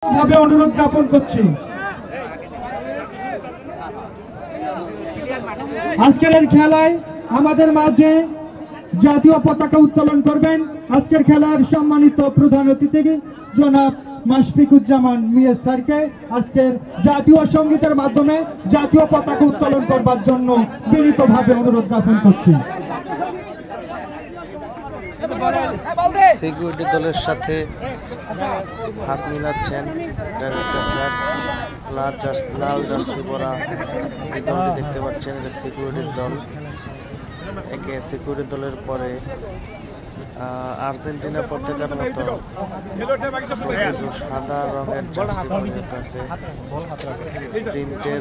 ভাবে অনুরোধ জ্ঞাপন করছি। আজকের এই খেলায় আমাদের মাঝে জাতীয় পতাকা উত্তোলন করবেন আজকের খেলার সম্মানিত প্রধান অতিথি জনাব মাশফিকুজ্জামান মিয়াজ স্যারকে আজকের জাতীয় সঙ্গীতের মাধ্যমে জাতীয় পতাকা উত্তোলন করবার জন্য বিনীতভাবে অনুরোধ জ্ঞাপন করছি। সিকিউরিটি দলের সাথে হাত মিলাচ্ছেন ডাইরেক্টর স্যার। লাল জার্সি পরা এই দলটি দেখতে পাচ্ছেন, এটা সিকিউরিটির দল। একে সিকিউরিটি দলের পরে আর্জেন্টিনা পতাকার মতো সবুজ ও সাদা রঙের জার্সি পরিণত আছে, প্রিন্টের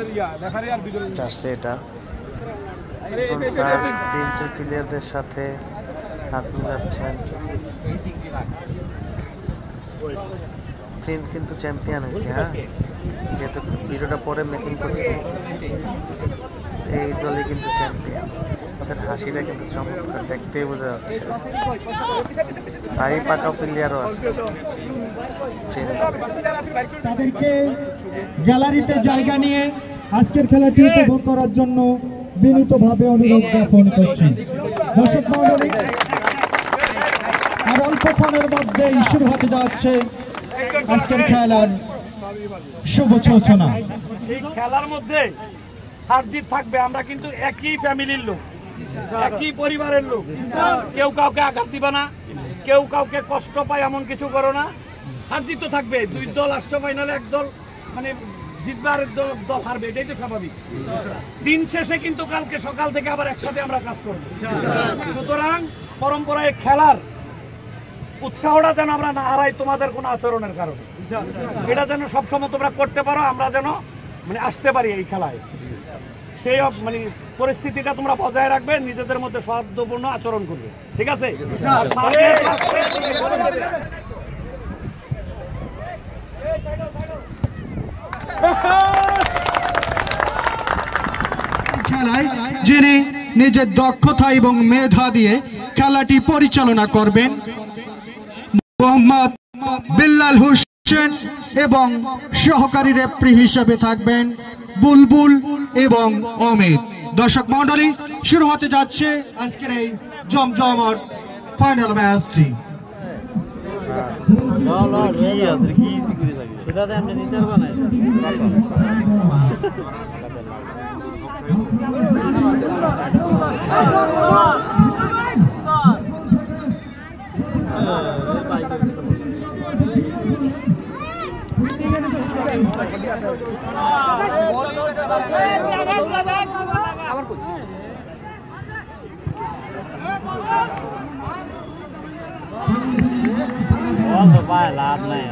জার্সি এটা। এখন স্যার প্রিন্টের প্লেয়ারদের সাথে হাত মিলাচ্ছেন। প্রিন্ট কিন্তু চ্যাম্পিয়ন হয়েছে, হ্যাঁ, যেহেতু ভিডিওটা পরে মেকিং করছি। এই দলে কিন্তু চ্যাম্পিয়ন, ওদের হাসিটা কিন্তু চমৎকার, দেখতেই বোঝা যাচ্ছে। তারই পাকা প্লেয়ারও আছে। তাদেরকে গ্যালারিতে জায়গা নিয়ে আজকের খেলাটি উপভোগ করার জন্য বিনীতভাবে অনুরোধ জ্ঞাপন করছি। দর্শক মণ্ডলী, আর অল্পক্ষণের মধ্যেই শুরু হতে যাচ্ছে আজকের খেলার শুভ সূচনা। এই খেলার মধ্যে হার জিত থাকবে। আমরা কিন্তু একই ফ্যামিলির লোক, একই পরিবারের লোক। কেউ কাউকে আঘাত দিবে না, কেউ কাউকে কষ্ট পায় এমন কিছু করো না। হার জিত তো থাকবে। দুই দল আসছে ফাইনালে, এক দল মানে জিতবে আর দল হারবে, এটাই তো স্বাভাবিক। দিন শেষে কিন্তু কালকে সকাল থেকে আবার একসাথে আমরা কাজ করব। সুতরাং পরম্পরায় খেলার উৎসাহটা যেন আমরা না হারাই তোমাদের কোনো আচরণের কারণে। এটা যেন সবসময় তোমরা করতে পারো, আমরা যেন মানে আসতে পারি এই খেলায়। সেই মানে পরিস্থিতিটা তোমরা বজায় রাখবে, নিজেদের মধ্যে সৌহার্দ্যপূর্ণ আচরণ করবে, ঠিক আছে? খেলায় যিনি নিজের দক্ষতা এবং মেধা দিয়ে খেলাটি পরিচালনা করবেন মোহাম্মদ বিল্লাল হোসেন এবং সহকারী রেফারি হিসেবে থাকবেন বুলবুল এবং অমিত। দর্শক মণ্ডলী, শুরু হতে যাচ্ছে আজকের এই জমজমাট ফাইনাল ম্যাচটি। লাভ নাই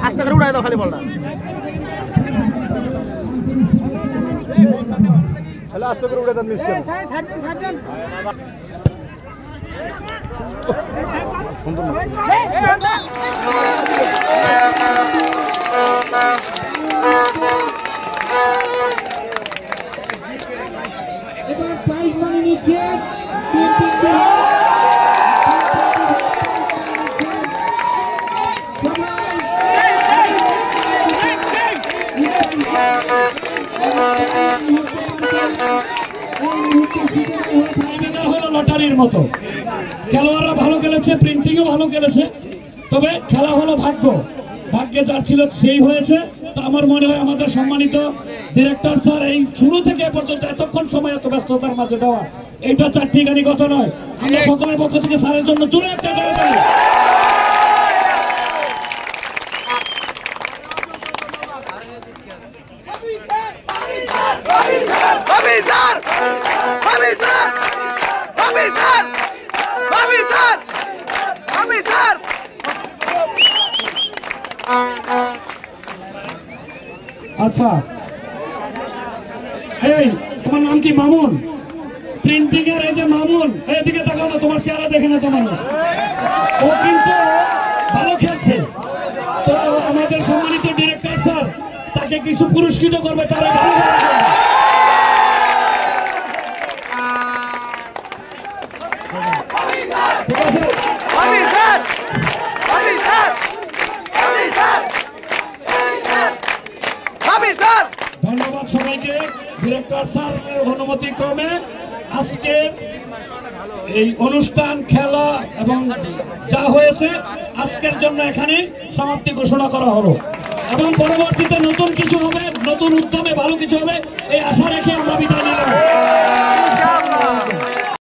আস্তে করে উড়াই দাও খালি বলটা, আস্তে করে উড়াই দাও। মিস করে সুন্দর এবার প্রাইজ মানি নিচ্ছে লটারির মতো। খেলোয়াড়রা ভালো খেলেছে, প্রিন্টিংও ভালো খেলেছে, তবে খেলা হলো ভাগ্য, ভাগ্যে যার ছিল সেই হয়েছে। তো আমার মনে হয় আমাদের সম্মানিত ডিরেক্টর স্যার এই শুরু থেকে এ পর্যন্ত এতক্ষণ সময় এত ব্যস্ততার মাঝে দেওয়া, এটা চারটিখানি কথা নয়। আমরা সকলের পক্ষ থেকে স্যারের জন্য জোরে একটা করে দেই। আচ্ছা, এই তোমার নাম কি? মামুন। প্রিন্টিং এর এই যে মামুন, এদিকে তাকাও না, তোমার চেহারা দেখে না তো মানুষ। ও কিন্তু ভালো খেলছে, তো আমাদের সম্মানিত ডিরেক্টর স্যার তাকে কিছু পুরস্কৃত করবে, তারা ভালো খেলছে। ধন্যবাদ সবাইকে। ডিরেক্টর স্যারের অনুমতি ক্রমে আজকে এই অনুষ্ঠান, খেলা এবং যা হয়েছে আজকের জন্য এখানে সমাপ্তি ঘোষণা করা হলো, এবং পরবর্তীতে নতুন কিছু হবে, নতুন উদ্যমে ভালো কিছু হবে এই আশা রেখে আমরা বিদায় নিলাম।